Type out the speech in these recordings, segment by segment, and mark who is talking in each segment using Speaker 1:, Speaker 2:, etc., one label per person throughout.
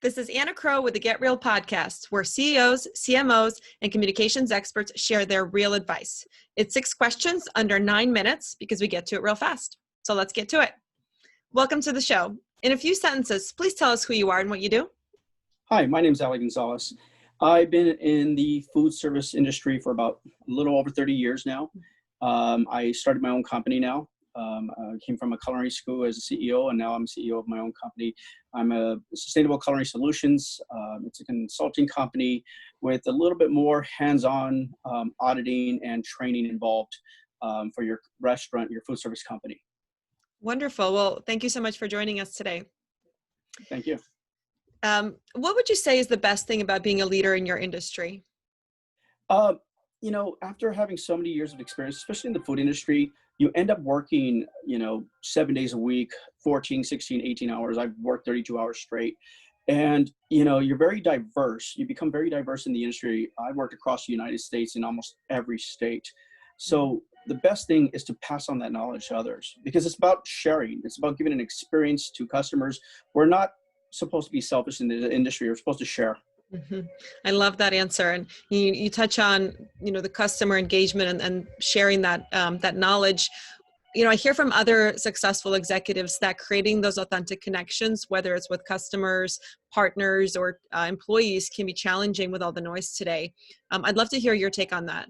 Speaker 1: This is Anna Crowe with the Get Real podcast, where CEOs, CMOs, and communications experts share their real advice. It's 6 questions under 9 minutes because we get to it real fast. So let's get to it. Welcome to the show. In a few sentences, please tell us who you are and what you do.
Speaker 2: Hi, my name is Ali Gonzalez. I've been in the food service industry for about a little over 30 years now. I started my own company now. I came from a culinary school as a CEO, and now I'm CEO of my own company. I'm a Sustainable Culinary Solutions. It's a consulting company with a little bit more hands-on auditing and training involved for your restaurant, your food service company.
Speaker 1: Wonderful. Well, thank you so much for joining us today.
Speaker 2: Thank you.
Speaker 1: What would you say is the best thing about being a leader in your industry?
Speaker 2: After having so many years of experience, especially in the food industry, you end up working, 7 days a week, 14, 16, 18 hours. I've worked 32 hours straight. And, you're very diverse. You become very diverse in the industry. I've worked across the United States in almost every state. So the best thing is to pass on that knowledge to others, because it's about sharing. It's about giving an experience to customers. We're not supposed to be selfish in the industry. We're supposed to share.
Speaker 1: Mm-hmm. I love that answer. And you touch on, the customer engagement and sharing that, that knowledge. I hear from other successful executives that creating those authentic connections, whether it's with customers, partners, or employees, can be challenging with all the noise today. I'd love to hear your take on that.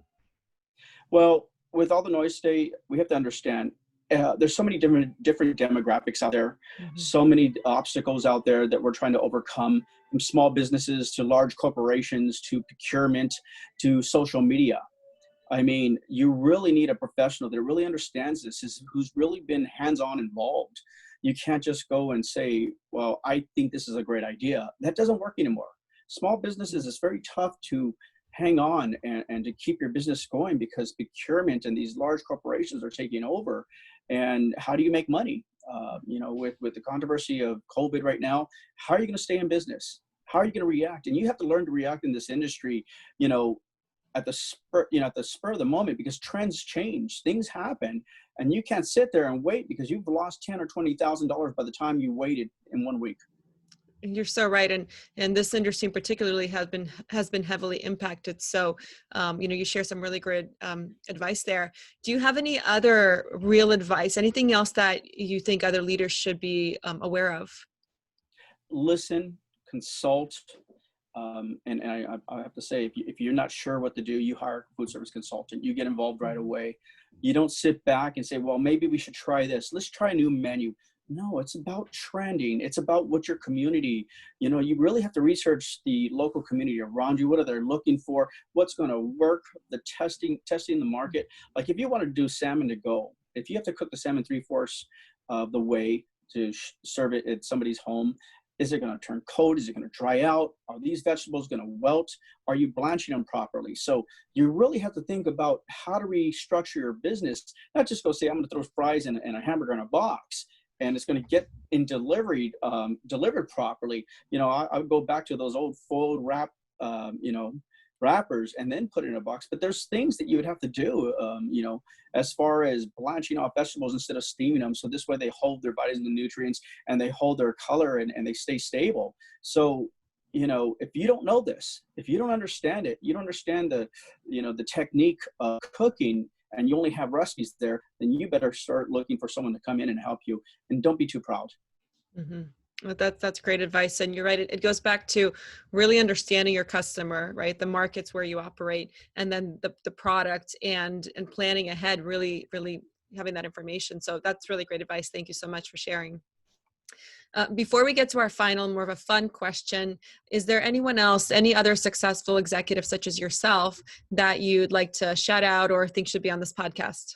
Speaker 2: Well, with all the noise today, we have to understand there's so many different demographics out there, so many obstacles out there that we're trying to overcome, from small businesses to large corporations to procurement to social media. I mean, you really need a professional that really understands this, who's really been hands-on involved. You can't just go and say, well, I think this is a great idea. That doesn't work anymore. Small businesses, it's very tough to hang on and to keep your business going, because procurement and these large corporations are taking over. And how do you make money? With the controversy of COVID right now, how are you going to stay in business? How are you going to react? And you have to learn to react in this industry, at the spur of the moment, because trends change, things happen, and you can't sit there and wait because you've lost $10,000 or $20,000 by the time you waited in 1 week.
Speaker 1: You're so right, and this industry particularly has been heavily impacted. So, you share some really great advice there. Do you have any other real advice? Anything else that you think other leaders should be aware of?
Speaker 2: Listen, consult, and I have to say, if you're not sure what to do, you hire a food service consultant. You get involved right away. You don't sit back and say, well, maybe we should try this. Let's try a new menu. No, it's about trending. It's about what your community, you really have to research the local community around you. What are they looking for? What's going to work? The testing the market. Like if you want to do salmon to go, if you have to cook the salmon 3/4 of the way to serve it at somebody's home, is it going to turn cold? Is it going to dry out? Are these vegetables going to wilt? Are you blanching them properly? So you really have to think about how to restructure your business, not just go say, I'm going to throw fries and a hamburger in a box, and it's going to get delivered properly. I would go back to those old foiled wrap, wrappers, and then put it in a box. But there's things that you would have to do, as far as blanching off vegetables instead of steaming them. So this way they hold their vitamins and nutrients, and they hold their color, and they stay stable. So, if you don't know this, if you don't understand it, you don't understand the technique of cooking, and you only have recipes there, then you better start looking for someone to come in and help you, and don't be too proud.
Speaker 1: Mm-hmm. Well, that's great advice. And you're right. It goes back to really understanding your customer, right? The markets where you operate, and then the product and planning ahead, really, really having that information. So that's really great advice. Thank you so much for sharing. Before we get to our final, more of a fun question, is there anyone else, any other successful executive such as yourself, that you'd like to shout out or think should be on this podcast?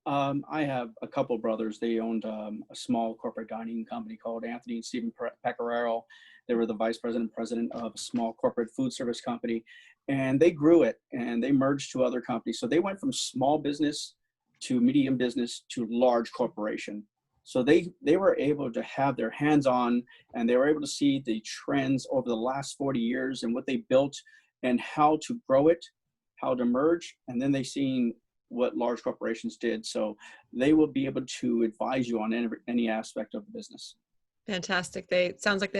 Speaker 2: I have a couple of brothers. They owned a small corporate dining company called Anthony and Stephen Pecoraro. They were the vice president of a small corporate food service company, and they grew it, and they merged to other companies. So they went from small business to medium business to large corporation. So they were able to have their hands on, and they were able to see the trends over the last 40 years and what they built and how to grow it, how to merge, and then they seen what large corporations did. So they will be able to advise you on any aspect of the business.
Speaker 1: Fantastic. It sounds like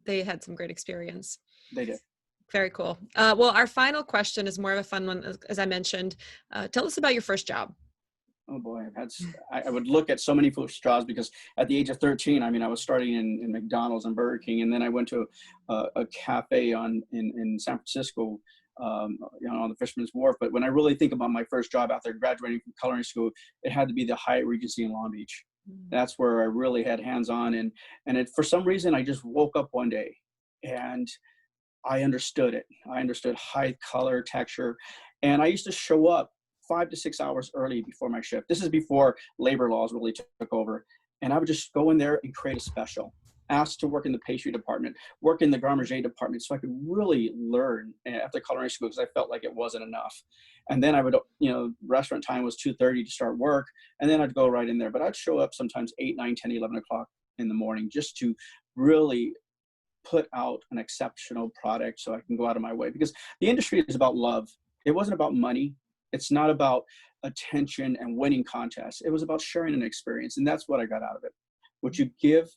Speaker 1: they had some great experience.
Speaker 2: They did.
Speaker 1: Very cool. Well, our final question is more of a fun one, as I mentioned. Tell us about your first job.
Speaker 2: Oh boy, I would look at so many first jobs because at the age of 13, I mean, I was starting in McDonald's and Burger King, and then I went to a cafe in San Francisco, on the Fisherman's Wharf. But when I really think about my first job after graduating from culinary school, it had to be the Hyatt Regency in Long Beach. That's where I really had hands-on, and for some reason, I just woke up one day and I understood it. I understood height, color, texture, and I used to show up 5 to 6 hours early before my shift. This is before labor laws really took over. And I would just go in there and create a special, ask to work in the pastry department, work in the garde manger department, so I could really learn after culinary school, because I felt like it wasn't enough. And then I would, restaurant time was 2:30 to start work, and then I'd go right in there. But I'd show up sometimes 8, 9, 10, 11 o'clock in the morning just to really put out an exceptional product so I can go out of my way, because the industry is about love. It wasn't about money. It's not about attention and winning contests. It was about sharing an experience. And that's what I got out of it. What you give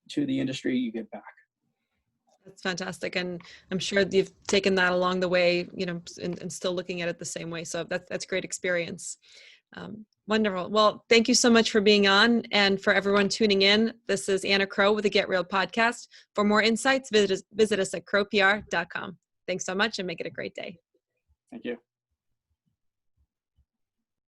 Speaker 2: to the industry, you get back.
Speaker 1: That's fantastic. And I'm sure you've taken that along the way, and still looking at it the same way. So that's great experience. Wonderful. Well, thank you so much for being on. And for everyone tuning in, this is Anna Crowe with the Get Real podcast. For more insights, visit us at crowepr.com. Thanks so much and make it a great day.
Speaker 2: Thank you.